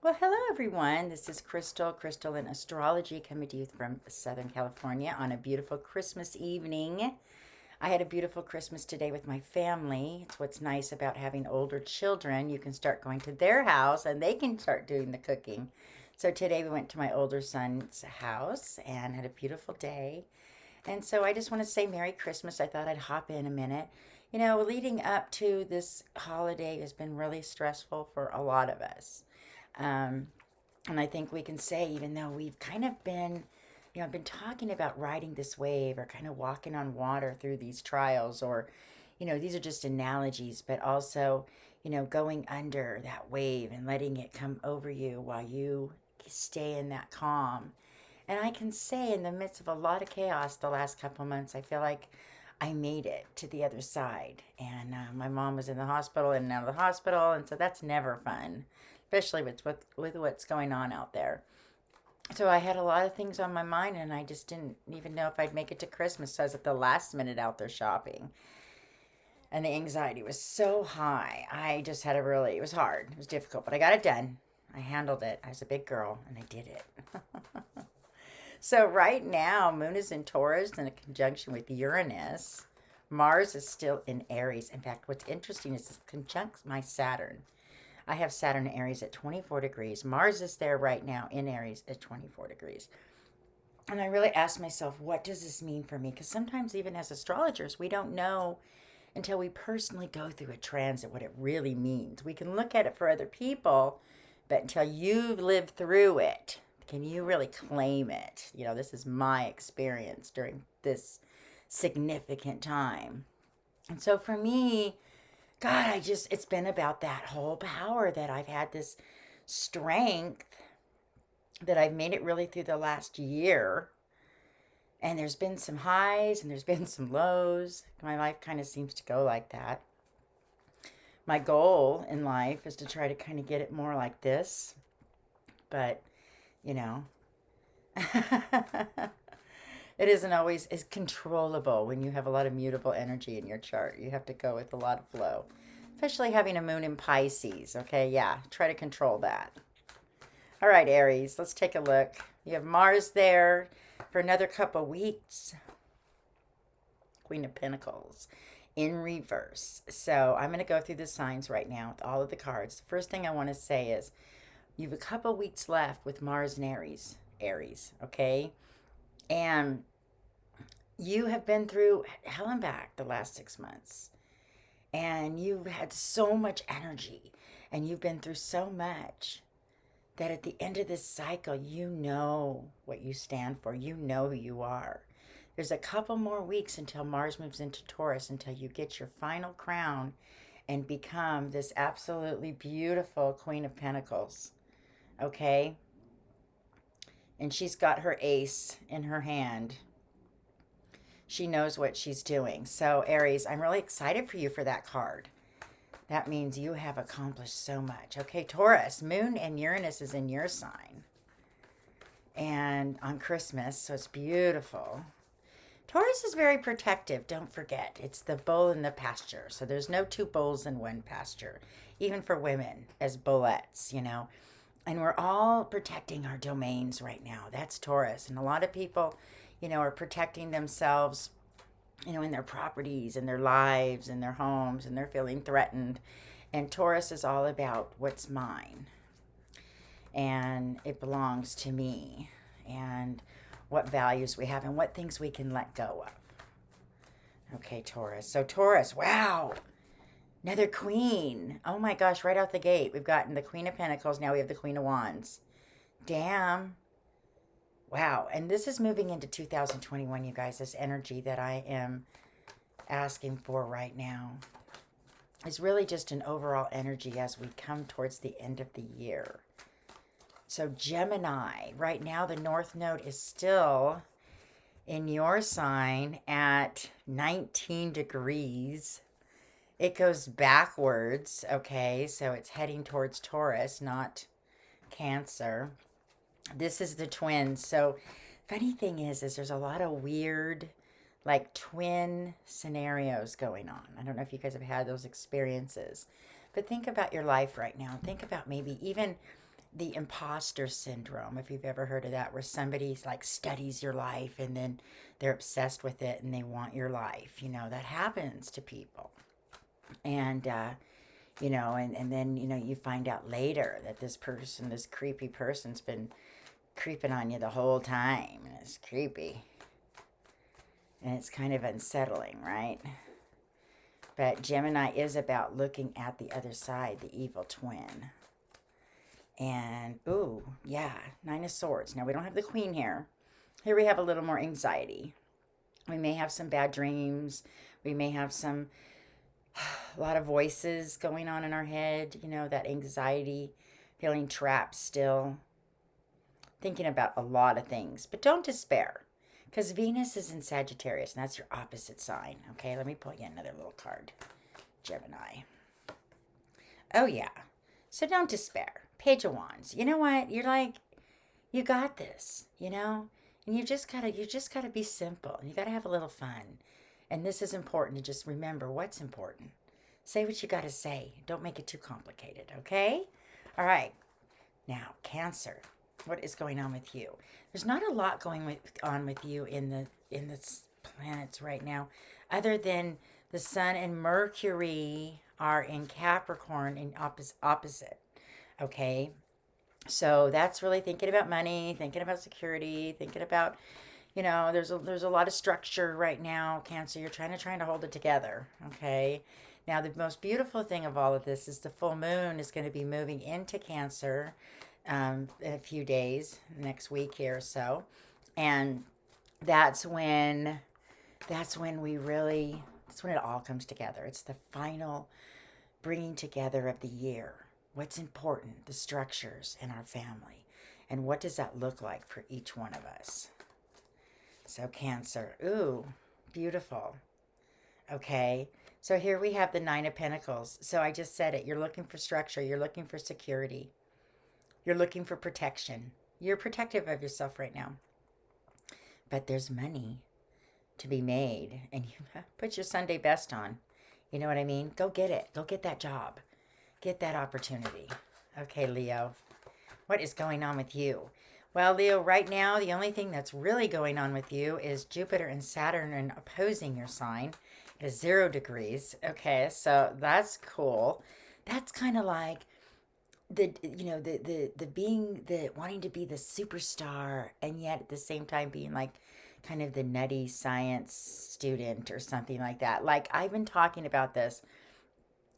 Well, hello everyone. This is Chrystal and Astrology coming to you from Southern California on a beautiful Christmas evening. I had a beautiful Christmas today with my family. It's what's nice about having older children. You can start going to their house and they can start doing the cooking. So today we went to my older son's house and had a beautiful day. And so I just want to say Merry Christmas. I thought I'd hop in a minute. Leading up to this holiday has been really stressful for a lot of us. Um, and I think we can say, even though we've kind of been, I've been talking about riding this wave or kind of walking on water through these trials, or, these are just analogies, but also, going under that wave and letting it come over you while you stay in that calm. And I can say, in the midst of a lot of chaos the last couple months, I feel like I made it to the other side. And my mom was in the hospital and out of the hospital, and so that's never fun, especially with what's going on out there. So I had a lot of things on my mind, and I just didn't even know if I'd make it to Christmas. So I was at the last minute out there shopping, and the anxiety was so high. I just had it was hard. It was difficult, but I got it done. I handled it. I was a big girl, and I did it. So right now, Moon is in Taurus in a conjunction with Uranus. Mars is still in Aries. In fact, what's interesting is it conjuncts my Saturn. I have Saturn in Aries at 24 degrees. Mars is there right now in Aries at 24 degrees. And I really asked myself, what does this mean for me? Because sometimes, even as astrologers, we don't know until we personally go through a transit what it really means. We can look at it for other people, but until you've lived through it, can you really claim it? This is my experience during this significant time. And so for me, God, it's been about that whole power that I've had, this strength that I've made it really through the last year. And there's been some highs and there's been some lows. My life kind of seems to go like that. My goal in life is to try to kind of get it more like this. But, you know, it isn't always as controllable when you have a lot of mutable energy in your chart. You have to go with a lot of flow, especially having a moon in Pisces. Okay, yeah, try to control that. All right, Aries, let's take a look. You have Mars there for another couple weeks. Queen of Pentacles in reverse. So I'm going to go through the signs right now with all of the cards. The first thing I want to say is you have a couple weeks left with Mars and Aries, okay? And you have been through hell and back the last 6 months. And you've had so much energy and you've been through so much that at the end of this cycle, you know what you stand for. You know who you are. There's a couple more weeks until Mars moves into Taurus, until you get your final crown and become this absolutely beautiful Queen of Pentacles. Okay? And she's got her ace in her hand. She knows what she's doing. So, Aries, I'm really excited for you for that card. That means you have accomplished so much. Okay, Taurus, Moon and Uranus is in your sign. And on Christmas, so it's beautiful. Taurus is very protective, don't forget. It's the bull in the pasture. So there's no two bulls in one pasture, even for women as bullets, And we're all protecting our domains right now. That's Taurus. And a lot of people, are protecting themselves in their properties and their lives and their homes, and they're feeling threatened. And Taurus is all about what's mine. And it belongs to me. And what values we have and what things we can let go of. Okay, Taurus. So Taurus, wow. Another queen. Oh my gosh, right out the gate. We've gotten the Queen of Pentacles. Now we have the Queen of Wands. Damn. Wow, and this is moving into 2021, you guys. This energy that I am asking for right now is really just an overall energy as we come towards the end of the year. So Gemini, right now the North Node is still in your sign at 19 degrees. It goes backwards, okay? So it's heading towards Taurus, not Cancer. This is the twins. So funny thing is there's a lot of weird like twin scenarios going on. I don't know if you guys have had those experiences, but think about your life right now. Think about maybe even the imposter syndrome, if you've ever heard of that, where somebody like studies your life and then they're obsessed with it and they want your life. You know, that happens to people. And, you know, and then, you know, you find out later that this person, this creepy person's been creeping on you the whole time. And it's creepy. And it's kind of unsettling, right? But Gemini is about looking at the other side, the evil twin. And, ooh, yeah, Nine of Swords. Now, we don't have the Queen here. Here we have a little more anxiety. We may have some bad dreams. We may have a lot of voices going on in our head. You know, that anxiety, feeling trapped still. Thinking about a lot of things. But don't despair. Because Venus is in Sagittarius, and that's your opposite sign. Okay, let me pull you another little card. Gemini. Oh, yeah. So don't despair. Page of Wands. You know what? You're like, you got this, you know? And you just gotta be simple. You gotta have a little fun. And this is important to just remember what's important. Say what you gotta say. Don't make it too complicated, okay? All right. Now, Cancer. What is going on with you? There's not a lot going on with you in the planets right now, other than the Sun and Mercury are in Capricorn in opposite. Okay, so that's really thinking about money, thinking about security, thinking about, you know, there's a lot of structure right now, Cancer. You're trying to hold it together. Okay. Now, the most beautiful thing of all of this is the full moon is going to be moving into Cancer in a few days, next week here or so. And that's when it all comes together. It's the final bringing together of the year. What's important, the structures in our family. And what does that look like for each one of us? So Cancer, ooh, beautiful. Okay, so here we have the Nine of Pentacles. So I just said it. You're looking for structure. You're looking for security. You're looking for protection. You're protective of yourself right now. But there's money to be made. And you put your Sunday best on. You know what I mean? Go get it. Go get that job. Get that opportunity. Okay, Leo. What is going on with you? Well, Leo, right now, the only thing that's really going on with you is Jupiter and Saturn are opposing your sign at 0 degrees. Okay, so that's cool. That's kind of like the wanting to be the superstar, and yet at the same time being like kind of the nutty science student or something like that. Like, I've been talking about this.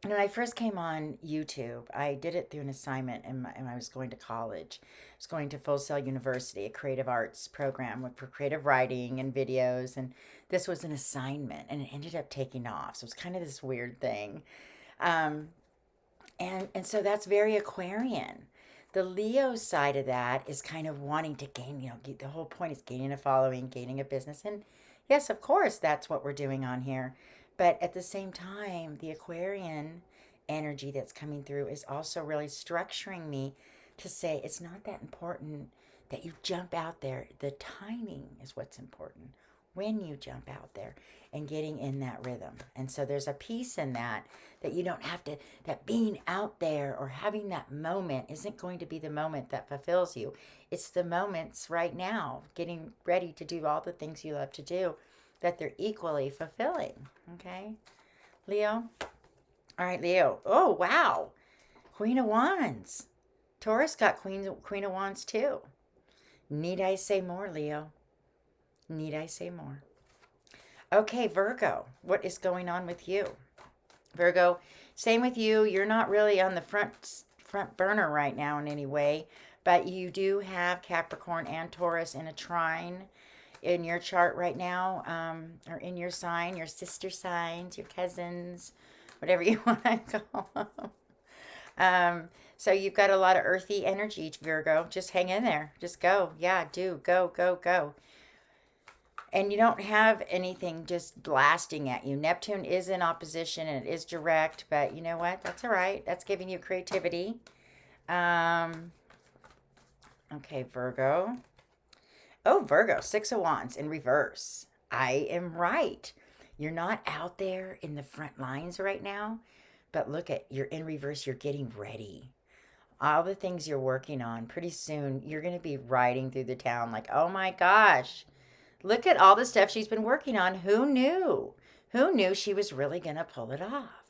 And when I first came on YouTube, I did it through an assignment, and I was going to college. I was going to Full Sail University, a creative arts program for creative writing and videos. And this was an assignment, and it ended up taking off. So it was kind of this weird thing. And so that's very Aquarian. The Leo side of that is kind of wanting to gain, the whole point is gaining a following, gaining a business. And yes, of course, that's what we're doing on here. But at the same time, the Aquarian energy that's coming through is also really structuring me to say it's not that important that you jump out there. The timing is what's important when you jump out there and getting in that rhythm. And so there's a piece in that you don't have to, that being out there or having that moment isn't going to be the moment that fulfills you. It's the moments right now, getting ready to do all the things you love to do, that they're equally fulfilling. Okay, Leo? All right, Leo. Oh, wow. Queen of Wands. Taurus got Queen of Wands too. Need I say more, Leo? Need I say more? Okay, Virgo. What is going on with you? Virgo, same with you. You're not really on the front burner right now in any way, but you do have Capricorn and Taurus in a trine in your chart right now, or in your sign, your sister signs, your cousins, whatever you want to call them. So you've got a lot of earthy energy, Virgo. Just hang in there. Just go. Yeah, go, go, go. And you don't have anything just blasting at you. Neptune is in opposition and it is direct, but you know what? That's all right. That's giving you creativity. Okay, Virgo. Oh, Virgo, 6 of Wands in reverse. I am right. You're not out there in the front lines right now, but look at, you're in reverse. You're getting ready. all the things you're working on, pretty soon you're going to be riding through the town like, oh my gosh, look at all the stuff she's been working on. Who knew? Who knew she was really going to pull it off?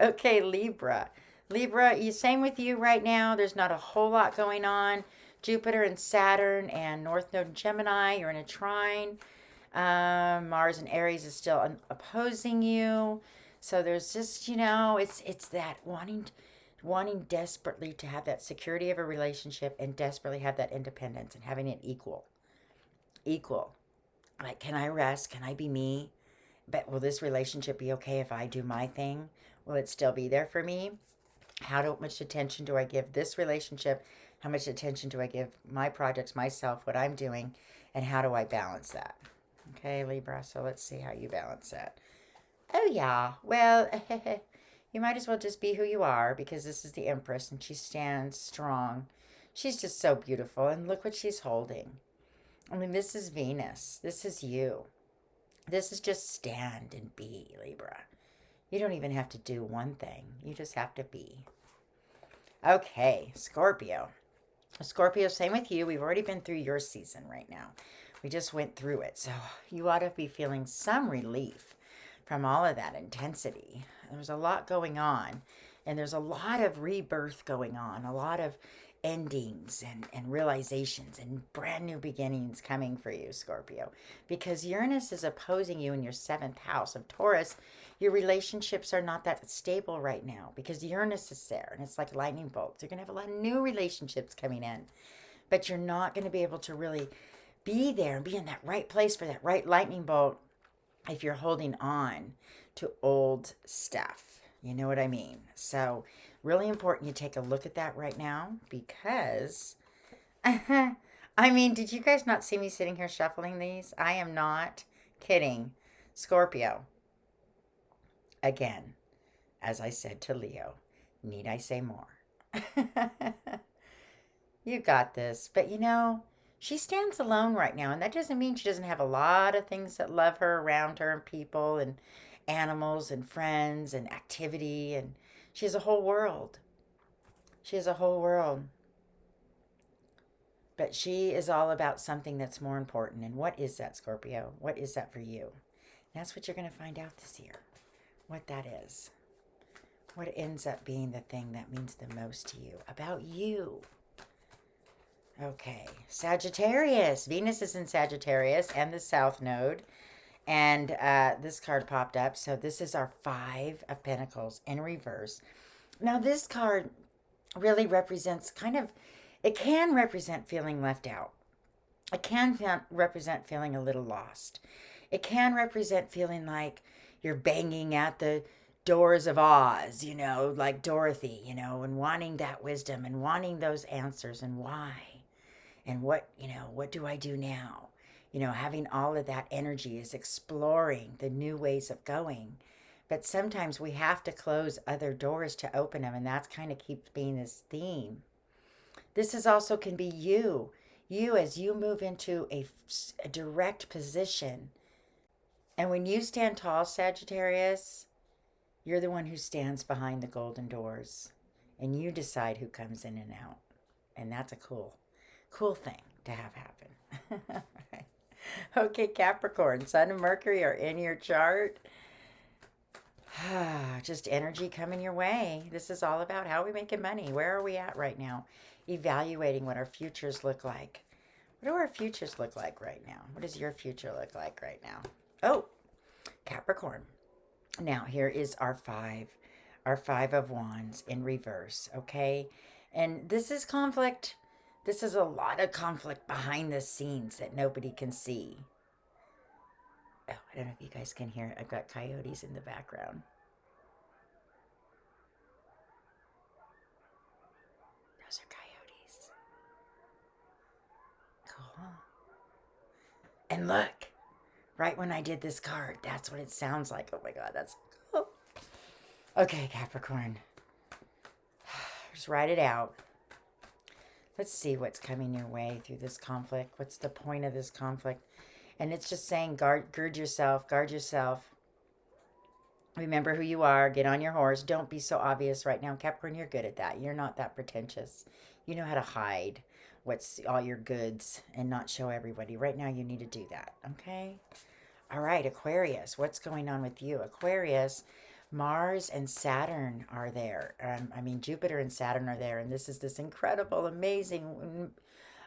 Okay, Libra. Libra, same with you right now. There's not a whole lot going on. Jupiter and Saturn and North Node and Gemini, you're in a trine. Mars and Aries is still opposing you. So there's just, it's that wanting desperately to have that security of a relationship and desperately have that independence and having it equal. Like, can I rest? Can I be me? But will this relationship be okay if I do my thing? Will it still be there for me? How much attention do I give this relationship? How much attention do I give my projects, myself, what I'm doing? And how do I balance that? Okay, Libra, so let's see how you balance that. Oh, yeah. Well, you might as well just be who you are, because this is the Empress and she stands strong. She's just so beautiful. And look what she's holding. I mean, this is Venus. This is you. This is just stand and be, Libra. You don't even have to do one thing. You just have to be. Okay, Scorpio. Scorpio, same with you. We've already been through your season right now. We just went through it. So you ought to be feeling some relief from all of that intensity. There's a lot going on. And there's a lot of rebirth going on. A lot of endings and realizations and brand new beginnings coming for you, Scorpio. Because Uranus is opposing you in your 7th house of Taurus. Your relationships are not that stable right now because Uranus is there and it's like lightning bolts. You're going to have a lot of new relationships coming in, but you're not going to be able to really be there and be in that right place for that right lightning bolt if you're holding on to old stuff. You know what I mean? So really important you take a look at that right now because, I mean, did you guys not see me sitting here shuffling these? I am not kidding. Scorpio. Again, as I said to Leo, need I say more? You got this. But she stands alone right now. And that doesn't mean she doesn't have a lot of things that love her around her and people and animals and friends and activity. And she has a whole world. She has a whole world. But she is all about something that's more important. And what is that, Scorpio? What is that for you? And that's what you're going to find out this year. What that is. What ends up being the thing that means the most to you. About you. Okay. Sagittarius. Venus is in Sagittarius and the South Node. And this card popped up. So this is our 5 of Pentacles in reverse. Now this card really represents it can represent feeling left out. It can represent feeling a little lost. It can represent feeling like you're banging at the doors of Oz, like Dorothy, and wanting that wisdom and wanting those answers and why and what do I do now? Having all of that energy is exploring the new ways of going. But sometimes we have to close other doors to open them, and that's kind of keeps being this theme. This is also can be you as you move into a direct position. And when you stand tall, Sagittarius, you're the one who stands behind the golden doors. And you decide who comes in and out. And that's a cool thing to have happen. Right. Okay, Capricorn, Sun and Mercury are in your chart. Just energy coming your way. This is all about how are we making money? Where are we at right now? Evaluating what our futures look like. What do our futures look like right now? What does your future look like right now? Oh, Capricorn. Now, here is our 5 of Wands in reverse, okay? And this is conflict. This is a lot of conflict behind the scenes that nobody can see. Oh, I don't know if you guys can hear it. I've got coyotes in the background. Those are coyotes. Cool. And look. Right when I did this card, that's what it sounds like. Oh my God, that's cool. Okay, Capricorn. Just write it out. Let's see what's coming your way through this conflict. What's the point of this conflict? And it's just saying, gird yourself, guard yourself. Remember who you are. Get on your horse. Don't be so obvious right now. Capricorn, you're good at that. You're not that pretentious. You know how to hide what's all your goods and not show everybody. Right now, you need to do that. Okay? All right, Aquarius. What's going on with you? Aquarius, Mars and Saturn are there. Jupiter and Saturn are there. And this is this incredible, amazing,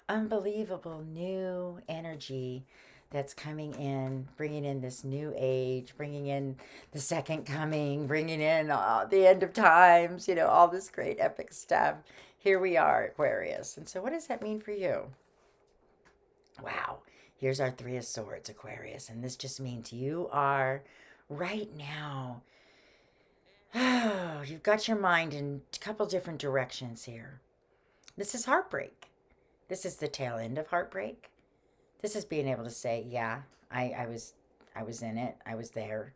unbelievable new energy that's coming in, bringing in this new age, bringing in the second coming, bringing in the end of times, all this great epic stuff. Here we are, Aquarius. And so what does that mean for you? Wow. Here's our Three of Swords, Aquarius. And this just means you are right now, you've got your mind in a couple different directions here. This is heartbreak. This is the tail end of heartbreak. This is being able to say, yeah, I was in it. I was there.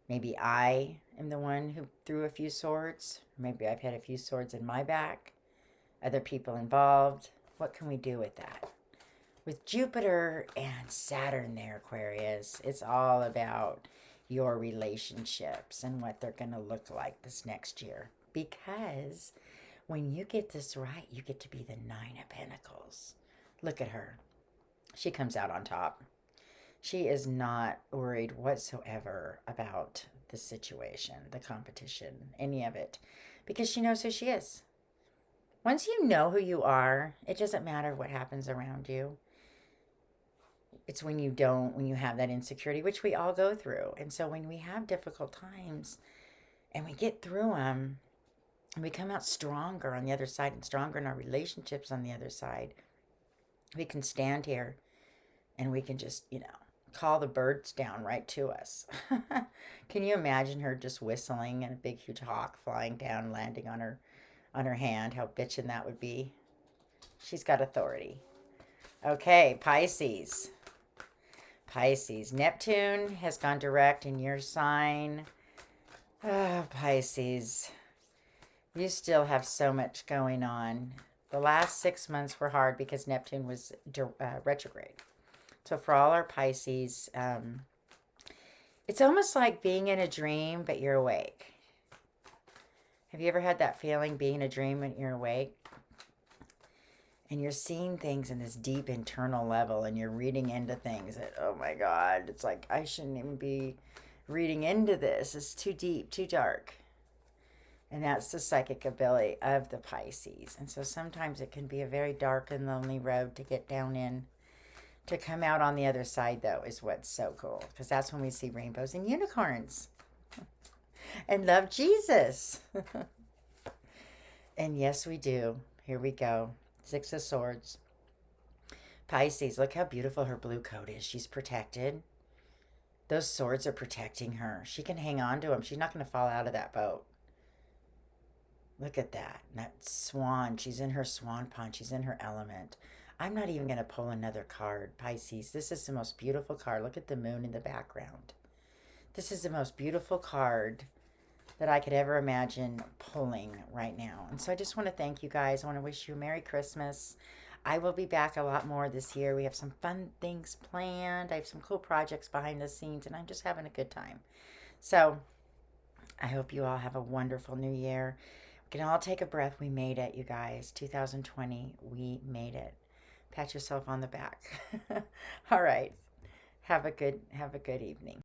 Maybe I am the one who threw a few swords. Maybe I've had a few swords in my back. Other people involved. What can we do with that? With Jupiter and Saturn there, Aquarius, it's all about your relationships and what they're going to look like this next year. Because when you get this right, you get to be the Nine of Pentacles. Look at her. She comes out on top. She is not worried whatsoever about the situation, the competition, any of it, because she knows who she is. Once you know who you are, it doesn't matter what happens around you. It's when you don't, when you have that insecurity, which we all go through. And so when we have difficult times and we get through them, and we come out stronger on the other side and stronger in our relationships on the other side, we can stand here and we can just, call the birds down right to us. Can you imagine her just whistling and a big, huge hawk flying down, landing on her hand? How bitchin' that would be. She's got authority. Okay, Pisces. Pisces. Neptune has gone direct in your sign. Oh, Pisces. You still have so much going on. The last 6 months were hard because Neptune was retrograde. So for all our Pisces, it's almost like being in a dream, but you're awake. Have you ever had that feeling, being in a dream when you're awake? And you're seeing things in this deep internal level, and you're reading into things that, oh my God, it's like, I shouldn't even be reading into this. It's too deep, too dark. And that's the psychic ability of the Pisces. And so sometimes it can be a very dark and lonely road to get down in. To come out on the other side, though, is what's so cool. Because that's when we see rainbows and unicorns. And love Jesus. And yes, we do. Here we go. Six of Swords. Pisces, look how beautiful her blue coat is. She's protected. Those swords are protecting her. She can hang on to them. She's not going to fall out of that boat. Look at that. That swan. She's in her swan pond. She's in her element. I'm not even going to pull another card, Pisces. This is the most beautiful card. Look at the moon in the background. This is the most beautiful card that I could ever imagine pulling right now. And so I just want to thank you guys. I want to wish you a Merry Christmas. I will be back a lot more this year. We have some fun things planned. I have some cool projects behind the scenes, and I'm just having a good time. So I hope you all have a wonderful new year. We can all take a breath. We made it, you guys. 2020, we made it. Pat yourself on the back. All right. Have a good evening.